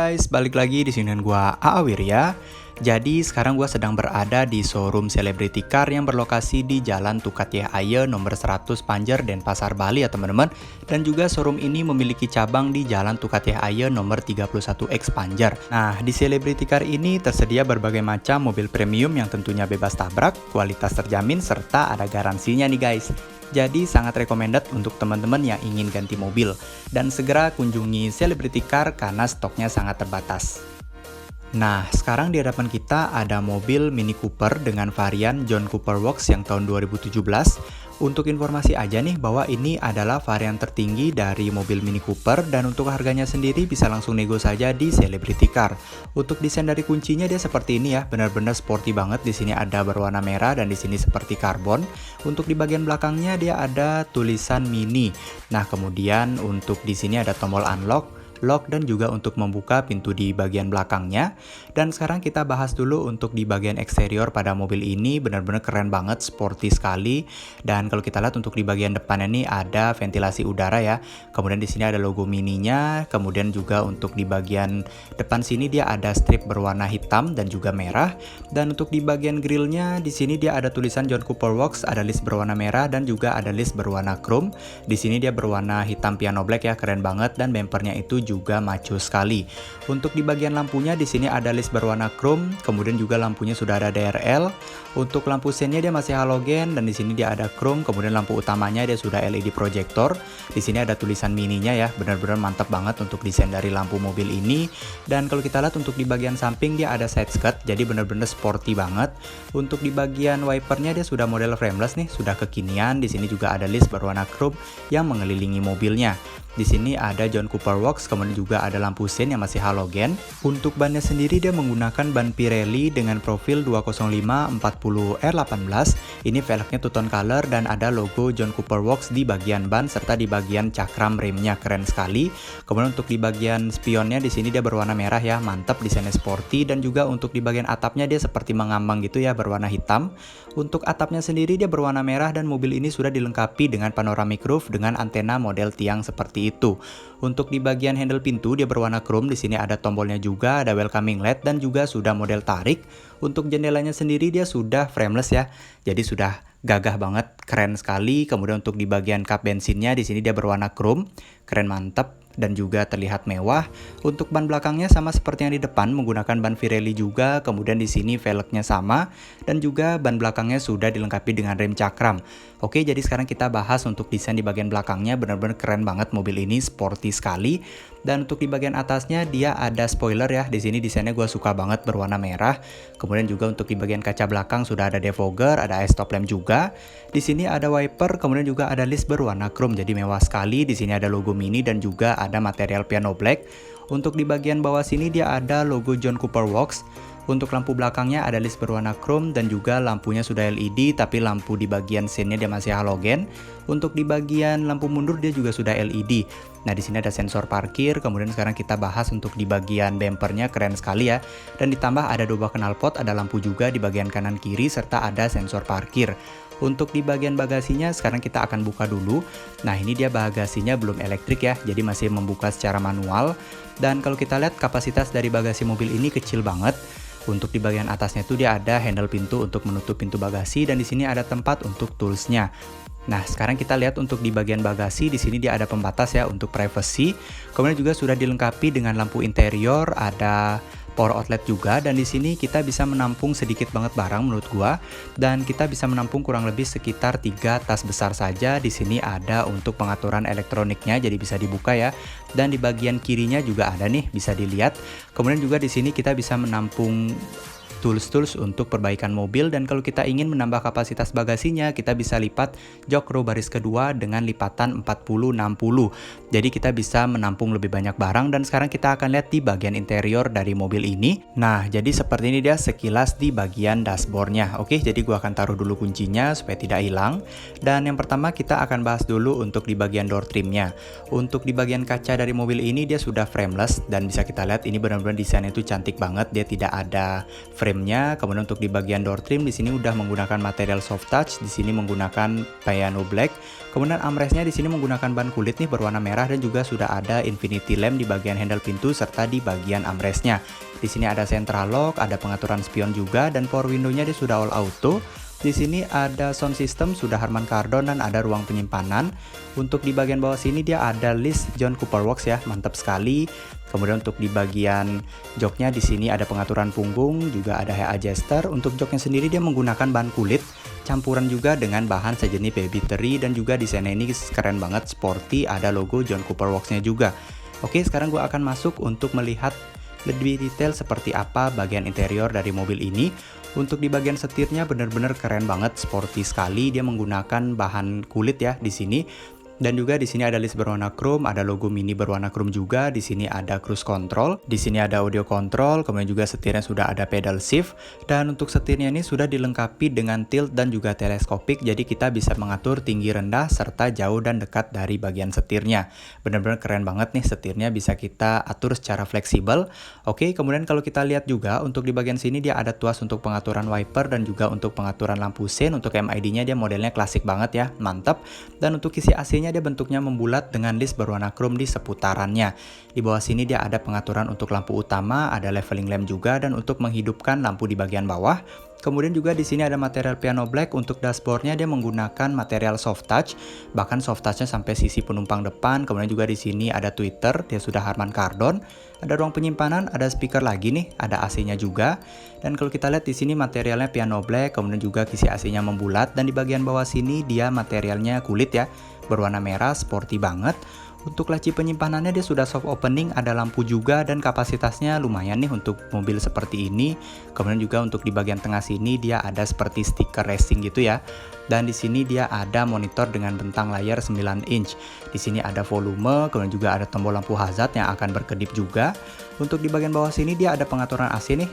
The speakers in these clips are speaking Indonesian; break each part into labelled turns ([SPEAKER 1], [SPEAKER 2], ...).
[SPEAKER 1] guys, balik lagi di sini dengan gua Aawir ya. Jadi sekarang gua sedang berada di showroom Celebrity Car yang berlokasi di Jalan Tukatyah Aye nomor 100 Panjer, Denpasar, Bali ya teman-teman. Dan juga showroom ini memiliki cabang di Jalan Tukatyah Aye nomor 31X Panjer. Nah, di Celebrity Car ini tersedia berbagai macam mobil premium yang tentunya bebas tabrak, kualitas terjamin serta ada garansinya nih guys. Jadi sangat recommended untuk teman-teman yang ingin ganti mobil. Dan segera kunjungi Celebrity Car karena stoknya sangat terbatas. Nah, sekarang di hadapan kita ada mobil Mini Cooper dengan varian John Cooper Works yang tahun 2017. Untuk informasi aja nih bahwa ini adalah varian tertinggi dari mobil Mini Cooper dan untuk harganya sendiri bisa langsung nego saja di Celebrity Car. Untuk desain dari kuncinya dia seperti ini ya, benar-benar sporty banget. Di sini ada berwarna merah dan di sini seperti karbon. Untuk di bagian belakangnya dia ada tulisan Mini. Nah, kemudian untuk di sini ada tombol unlock, lock dan juga untuk membuka pintu di bagian belakangnya. Dan sekarang kita bahas dulu untuk di bagian eksterior pada mobil ini, benar-benar keren banget, sporty sekali. Dan kalau kita lihat untuk di bagian depan ini ada ventilasi udara ya. Kemudian di sini ada logo mininya, kemudian juga untuk di bagian depan sini dia ada strip berwarna hitam dan juga merah. Dan untuk di bagian grillnya di sini dia ada tulisan John Cooper Works, ada list berwarna merah dan juga ada list berwarna chrome. Di sini dia berwarna hitam piano black ya, keren banget dan bempernya itu juga maco sekali. Untuk di bagian lampunya di sini ada list berwarna chrome, kemudian juga lampunya sudah ada DRL. Untuk lampu sennya dia masih halogen dan di sini dia ada chrome, kemudian lampu utamanya dia sudah LED projector. Di sini ada tulisan mininya ya, benar-benar mantap banget untuk desain dari lampu mobil ini. Dan kalau kita lihat untuk di bagian samping dia ada side skirt, jadi benar-benar sporty banget. Untuk di bagian wipernya dia sudah model frameless nih, sudah kekinian. Di sini juga ada list berwarna chrome yang mengelilingi mobilnya. Di sini ada John Cooper Works, kemudian juga ada lampu sen yang masih halogen. Untuk bannya sendiri dia menggunakan ban Pirelli dengan profil 205/40R18. Ini velgnya two tone color dan ada logo John Cooper Works di bagian ban serta di bagian cakram remnya, keren sekali. Kemudian untuk di bagian spionnya di sini dia berwarna merah ya, mantap, desainnya sporty. Dan juga untuk di bagian atapnya dia seperti mengambang gitu ya, berwarna hitam. Untuk atapnya sendiri dia berwarna merah dan mobil ini sudah dilengkapi dengan panoramic roof dengan antena model tiang seperti itu. Untuk di bagian handle pintu dia berwarna chrome, di sini ada tombolnya juga, ada welcoming LED dan juga sudah model tarik. Untuk jendelanya sendiri dia sudah frameless ya. Jadi sudah gagah banget, keren sekali. Kemudian untuk di bagian kap bensinnya di sini dia berwarna chrome, keren mantap dan juga terlihat mewah. Untuk ban belakangnya sama seperti yang di depan, menggunakan ban Pirelli juga. Kemudian di sini velgnya sama dan juga ban belakangnya sudah dilengkapi dengan rem cakram. Oke, jadi sekarang kita bahas untuk desain di bagian belakangnya, benar-benar keren banget mobil ini, sporty sekali. Dan untuk di bagian atasnya dia ada spoiler ya. Di sini desainnya gue suka banget, berwarna merah. Kemudian juga untuk di bagian kaca belakang sudah ada defogger, ada stop lamp juga. Di sini ada wiper, kemudian juga ada list berwarna chrome, jadi mewah sekali. Di sini ada logo Mini dan juga ada material piano black. Untuk di bagian bawah sini dia ada logo John Cooper Works. Untuk lampu belakangnya ada list berwarna chrome dan juga lampunya sudah LED, tapi lampu di bagian sennya dia masih halogen. Untuk di bagian lampu mundur dia juga sudah LED. Nah, di sini ada sensor parkir. Kemudian sekarang kita bahas untuk di bagian bempernya, keren sekali ya. Dan ditambah ada dua buah knalpot, ada lampu juga di bagian kanan kiri serta ada sensor parkir. Untuk di bagian bagasinya sekarang kita akan buka dulu. Nah, ini dia bagasinya belum elektrik ya, jadi masih membuka secara manual. Dan kalau kita lihat kapasitas dari bagasi mobil ini kecil banget. Untuk di bagian atasnya itu dia ada handle pintu untuk menutup pintu bagasi dan di sini ada tempat untuk toolsnya. Nah, sekarang kita lihat untuk di bagian bagasi, di sini dia ada pembatas ya untuk privacy. Kemudian juga sudah dilengkapi dengan lampu interior, ada power outlet juga, dan di sini kita bisa menampung sedikit banget barang menurut gua, dan kita bisa menampung kurang lebih sekitar 3 tas besar saja. Di sini ada untuk pengaturan elektroniknya, jadi bisa dibuka ya. Dan di bagian kirinya juga ada nih, bisa dilihat. Kemudian juga di sini kita bisa menampung tools untuk perbaikan mobil, dan kalau kita ingin menambah kapasitas bagasinya kita bisa lipat jok row baris kedua dengan lipatan 40-60, jadi kita bisa menampung lebih banyak barang. Dan sekarang kita akan lihat di bagian interior dari mobil ini. Nah, jadi seperti ini dia sekilas di bagian dashboardnya. Oke, jadi gua akan taruh dulu kuncinya supaya tidak hilang. Dan yang pertama kita akan bahas dulu untuk di bagian door trimnya. Untuk di bagian kaca dari mobil ini dia sudah frameless dan bisa kita lihat ini benar-benar desainnya itu cantik banget, dia tidak ada frame frame-nya. Kemudian untuk di bagian door trim di sini udah menggunakan material soft touch, di sini menggunakan piano black. Kemudian armrestnya di sini menggunakan ban kulit nih berwarna merah dan juga sudah ada infinity lamp di bagian handle pintu serta di bagian armrestnya. Di sini ada central lock, ada pengaturan spion juga, dan power window-nya dia sudah all auto. Di sini ada sound system sudah Harman Kardon dan ada ruang penyimpanan. Untuk di bagian bawah sini dia ada list John Cooper Works ya, mantap sekali. Kemudian untuk di bagian joknya di sini ada pengaturan punggung, juga ada head adjuster. Untuk joknya sendiri dia menggunakan bahan kulit, campuran juga dengan bahan sejenis baby tree, dan juga desainnya ini keren banget, sporty, ada logo John Cooper Works-nya juga. Oke, sekarang gue akan masuk untuk melihat lebih detail seperti apa bagian interior dari mobil ini. Untuk di bagian setirnya benar-benar keren banget, sporty sekali. Dia menggunakan bahan kulit ya di sini. Dan juga di sini ada list berwarna chrome, ada logo mini berwarna chrome juga. Di sini ada cruise control, di sini ada audio control, kemudian juga setirnya sudah ada pedal shift. Dan untuk setirnya ini sudah dilengkapi dengan tilt dan juga teleskopik, jadi kita bisa mengatur tinggi rendah serta jauh dan dekat dari bagian setirnya. Benar-benar keren banget nih setirnya, bisa kita atur secara fleksibel. Oke, kemudian kalau kita lihat juga untuk di bagian sini dia ada tuas untuk pengaturan wiper dan juga untuk pengaturan lampu sein. Untuk MID-nya dia modelnya klasik banget ya, mantap. Dan untuk kisi AC-nya dia bentuknya membulat dengan list berwarna chrome di seputarannya. Di bawah sini dia ada pengaturan untuk lampu utama, ada leveling lamp juga, dan untuk menghidupkan lampu di bagian bawah. Kemudian juga di sini ada material piano black. Untuk dashboardnya dia menggunakan material soft touch, bahkan soft touchnya sampai sisi penumpang depan. Kemudian juga di sini ada tweeter, dia sudah Harman Kardon. Ada ruang penyimpanan, ada speaker lagi nih, ada AC-nya juga. Dan kalau kita lihat di sini materialnya piano black, kemudian juga kisi AC-nya membulat, dan di bagian bawah sini dia materialnya kulit ya, berwarna merah, sporty banget. Untuk laci penyimpanannya dia sudah soft opening, ada lampu juga, dan kapasitasnya lumayan nih untuk mobil seperti ini. Kemudian juga untuk di bagian tengah sini dia ada seperti stiker racing gitu ya. Dan di sini dia ada monitor dengan bentang layar 9 inch. Di sini ada volume, kemudian juga ada tombol lampu hazard yang akan berkedip juga. Untuk di bagian bawah sini dia ada pengaturan AC nih,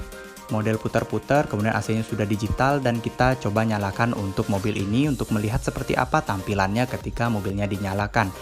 [SPEAKER 1] model putar-putar, kemudian AC-nya sudah digital, dan kita coba nyalakan untuk mobil ini untuk melihat seperti apa tampilannya ketika mobilnya dinyalakan.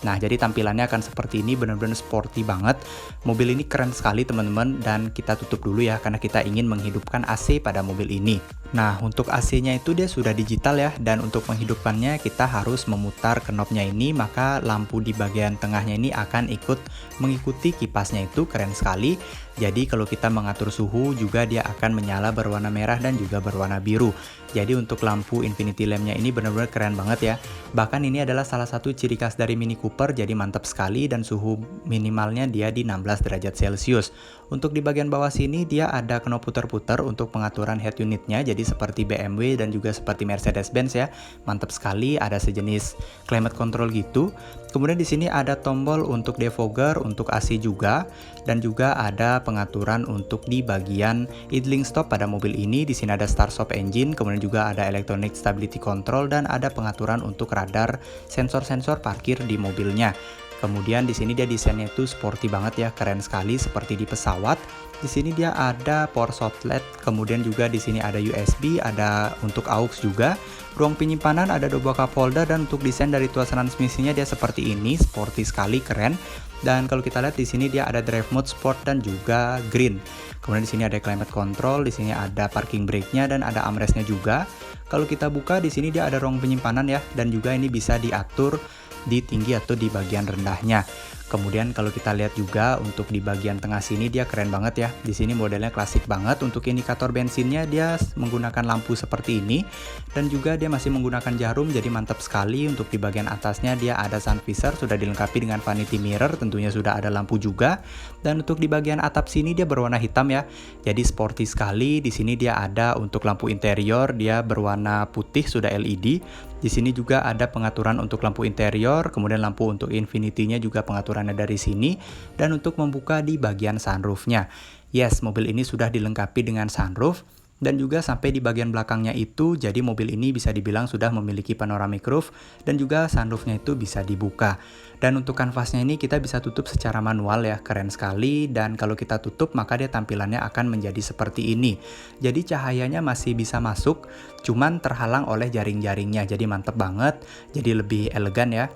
[SPEAKER 1] Nah, jadi tampilannya akan seperti ini, benar-benar sporty banget. Mobil ini keren sekali teman-teman, dan kita tutup dulu ya karena kita ingin menghidupkan AC pada mobil ini. Nah, untuk AC-nya itu dia sudah digital ya, dan untuk menghidupkannya kita harus memutar knobnya ini, maka lampu di bagian tengahnya ini akan ikut mengikuti kipasnya, itu keren sekali. Jadi kalau kita mengatur suhu juga dia akan menyala berwarna merah dan juga berwarna biru. Jadi untuk lampu infinity lamp-nya ini benar-benar keren banget ya. Bahkan ini adalah salah satu ciri khas dari Mini Cooper, jadi mantap sekali, dan suhu minimalnya dia di 16 derajat Celcius. Untuk di bagian bawah sini dia ada knob putar-putar untuk pengaturan head unitnya, jadi seperti BMW dan juga seperti Mercedes-Benz ya. Mantap sekali, ada sejenis climate control gitu. Kemudian di sini ada tombol untuk defogger, untuk AC juga, dan juga ada pengaturan untuk di bagian idling stop pada mobil ini. Di sini ada start stop engine, kemudian juga ada electronic stability control, dan ada pengaturan untuk radar sensor-sensor parkir di mobilnya. Kemudian di sini dia desainnya itu sporty banget ya, keren sekali seperti di pesawat. Di sini dia ada power outlet, kemudian juga di sini ada USB, ada untuk aux juga. Ruang penyimpanan ada 2 buah cup holder, dan untuk desain dari tuas transmisinya dia seperti ini, sporty sekali, keren. Dan kalau kita lihat di sini dia ada drive mode sport dan juga green. Kemudian di sini ada climate control, di sini ada parking brake-nya, dan ada armrest-nya juga. Kalau kita buka di sini dia ada ruang penyimpanan ya, dan juga ini bisa diatur di tinggi atau di bagian rendahnya. Kemudian kalau kita lihat juga untuk di bagian tengah sini dia keren banget ya. Di sini modelnya klasik banget. Untuk indikator bensinnya dia menggunakan lampu seperti ini, dan juga dia masih menggunakan jarum, jadi mantap sekali. Untuk di bagian atasnya dia ada sun visor, sudah dilengkapi dengan vanity mirror, tentunya sudah ada lampu juga. Dan untuk di bagian atap sini dia berwarna hitam ya. Jadi sporty sekali. Di sini dia ada untuk lampu interior, dia berwarna putih, sudah LED. Di sini juga ada pengaturan untuk lampu interior, kemudian lampu untuk infinity-nya juga pengaturannya dari sini, dan untuk membuka di bagian sunroof-nya. Yes, mobil ini sudah dilengkapi dengan sunroof, dan juga sampai di bagian belakangnya itu, jadi mobil ini bisa dibilang sudah memiliki panoramic roof, dan juga sunroof-nya itu bisa dibuka. Dan untuk kanvasnya ini kita bisa tutup secara manual ya, keren sekali. Dan kalau kita tutup maka dia tampilannya akan menjadi seperti ini. Jadi cahayanya masih bisa masuk, cuman terhalang oleh jaring-jaringnya. Jadi mantep banget, jadi lebih elegan ya.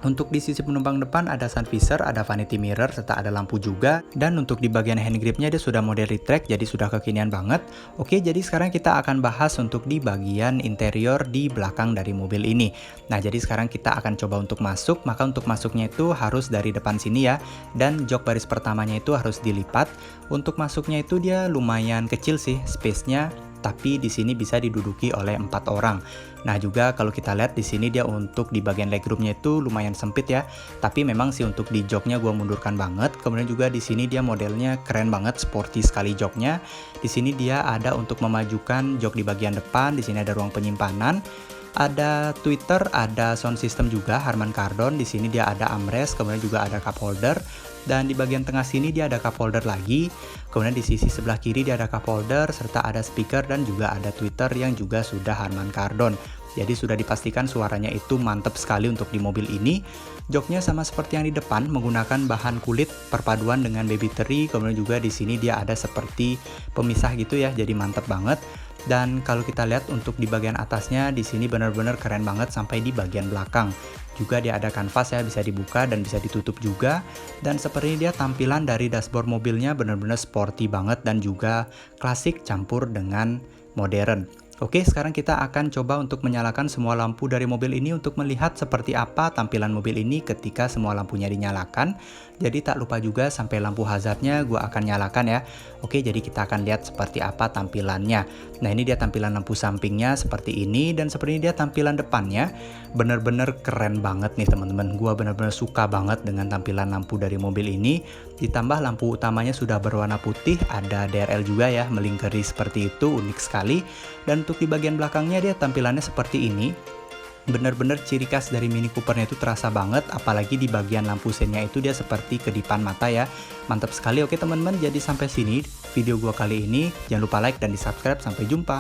[SPEAKER 1] Untuk di sisi penumpang depan ada sun visor, ada vanity mirror, serta ada lampu juga. Dan untuk di bagian hand gripnya dia sudah model retract, jadi sudah kekinian banget. Oke, jadi sekarang kita akan bahas untuk di bagian interior di belakang dari mobil ini. Nah, jadi sekarang kita akan coba untuk masuk, maka untuk masuknya itu harus dari depan sini ya. Dan jok baris pertamanya itu harus dilipat. Untuk masuknya itu dia lumayan kecil sih space-nya, tapi di sini bisa diduduki oleh 4 orang. Nah, juga kalau kita lihat di sini dia untuk di bagian legroomnya itu lumayan sempit ya. Tapi memang sih untuk di joknya gua mundurkan banget. Kemudian juga di sini dia modelnya keren banget, sporty sekali joknya. Di sini dia ada untuk memajukan jok di bagian depan. Di sini ada ruang penyimpanan. Ada tweeter, ada sound system juga Harman Kardon. Di sini dia ada armrest, kemudian juga ada cup holder. Dan di bagian tengah sini dia ada cup holder lagi. Kemudian di sisi sebelah kiri dia ada cup holder, serta ada speaker dan juga ada tweeter yang juga sudah Harman Kardon. Jadi sudah dipastikan suaranya itu mantap sekali untuk di mobil ini. Joknya sama seperti yang di depan, menggunakan bahan kulit perpaduan dengan baby tree. Kemudian juga di sini dia ada seperti pemisah gitu ya, jadi mantap banget. Dan kalau kita lihat untuk di bagian atasnya, di sini benar-benar keren banget sampai di bagian belakang. Juga dia ada kanvas ya, bisa dibuka dan bisa ditutup juga. Dan seperti dia tampilan dari dashboard mobilnya benar-benar sporty banget dan juga klasik campur dengan modern. Oke, sekarang kita akan coba untuk menyalakan semua lampu dari mobil ini untuk melihat seperti apa tampilan mobil ini ketika semua lampunya dinyalakan. Jadi tak lupa juga sampai lampu hazardnya gue akan nyalakan ya. Oke, jadi kita akan lihat seperti apa tampilannya. Nah, ini dia tampilan lampu sampingnya seperti ini, dan seperti ini dia tampilan depannya. Bener-bener keren banget nih teman-teman. Gue bener-bener suka banget dengan tampilan lampu dari mobil ini. Ditambah lampu utamanya sudah berwarna putih, ada DRL juga ya, melingkari seperti itu, unik sekali. Dan untuk di bagian belakangnya dia tampilannya seperti ini. Bener-bener ciri khas dari Mini Coopernya itu terasa banget, apalagi di bagian lampu sennya itu dia seperti kedipan mata ya. Mantap sekali. Oke teman-teman, jadi sampai sini video gua kali ini. Jangan lupa like dan di subscribe. Sampai jumpa.